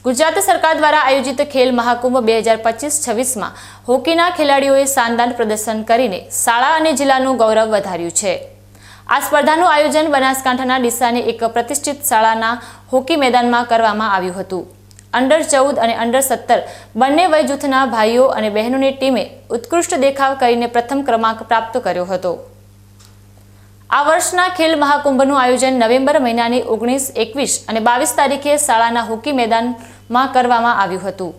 ગુજરાત સરકાર દ્વારા આયોજિત ખેલ મહાકુંભ 2025-26માં હોકીના ખેલાડીઓએ શાનદાર પ્રદર્શન કરીને શાળા અને જિલ્લાનું ગૌરવ વધાર્યું છે। આ સ્પર્ધાનું આયોજન બનાસકાંઠાના ડીસાની એક પ્રતિષ્ઠિત શાળાના હોકી મેદાનમાં કરવામાં આવ્યું હતું। અંડર 14 અને અંડર 17 બંને વય જૂથના ભાઈઓ અને બહેનોની ટીમે ઉત્કૃષ્ટ દેખાવ કરીને પ્રથમ ક્રમાંક પ્રાપ્ત કર્યો હતો। આ વર્ષના ખેલ મહાકુંભનું આયોજન નવેમ્બર મહિનાની 19, 21 અને 22 તારીખે શાળાના હોકી મેદાનમાં કરવામાં આવ્યું હતું।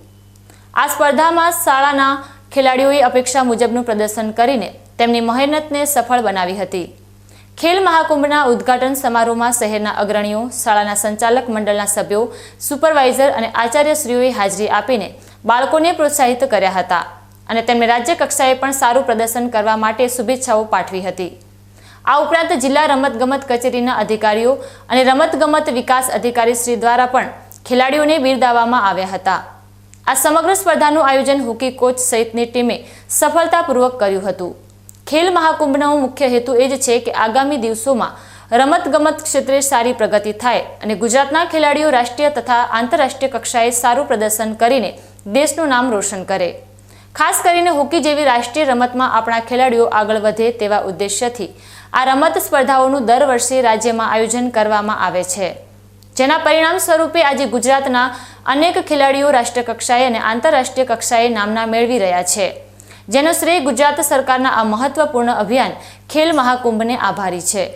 આ સ્પર્ધામાં શાળાના ખેલાડીઓએ અપેક્ષા મુજબનું પ્રદર્શન કરીને તેમની મહેનતને સફળ બનાવી હતી। ખેલ મહાકુંભના ઉદ્ઘાટન સમારોહમાં શહેરના અગ્રણીઓ, શાળાના સંચાલક મંડળના સભ્યો, સુપરવાઇઝર અને આચાર્યશ્રીઓએ હાજરી આપીને બાળકોને પ્રોત્સાહિત કર્યા હતા અને તેમને રાજ્ય કક્ષાએ પણ સારું પ્રદર્શન કરવા માટે શુભેચ્છાઓ પાઠવી હતી। આ ઉપરાંત જિલ્લા રમતગમત કચેરીના અધિકારીઓ અને રમતગમત વિકાસ અધિકારી શ્રી દ્વારા પણ ખેલાડીઓને બિરદાવવામાં આવ્યા હતા। આ સમગ્ર સ્પર્ધાનું આયોજન હોકી કોચ સહિતની ટીમે સફળતાપૂર્વક કર્યું હતું। ખેલ મહાકુંભનો મુખ્ય હેતુ એ જ છે કે આગામી દિવસોમાં રમતગમત ક્ષેત્રે સારી પ્રગતિ થાય અને ગુજરાતના ખેલાડીઓ રાષ્ટ્રીય તથા આંતરરાષ્ટ્રીય કક્ષાએ સારું પ્રદર્શન કરીને દેશનું નામ રોશન કરે। ખાસ કરીને હોકી જેવી રાષ્ટ્રીય રમતમાં આપણા ખેલાડીઓ આગળ વધે તેવા ઉદ્દેશ્યથી આ રમત સ્પર્ધાઓનું દર વર્ષે રાજ્યમાં આયોજન કરવામાં આવે છે, જેના પરિણામ સ્વરૂપે આજે ગુજરાતના અનેક ખેલાડીઓ રાષ્ટ્રીય કક્ષાએ અને આંતરરાષ્ટ્રીય કક્ષાએ નામના મેળવી રહ્યા છે, જેનો શ્રેય ગુજરાત સરકારના આ મહત્વપૂર્ણ અભિયાન ખેલ મહાકુંભને આભારી છે।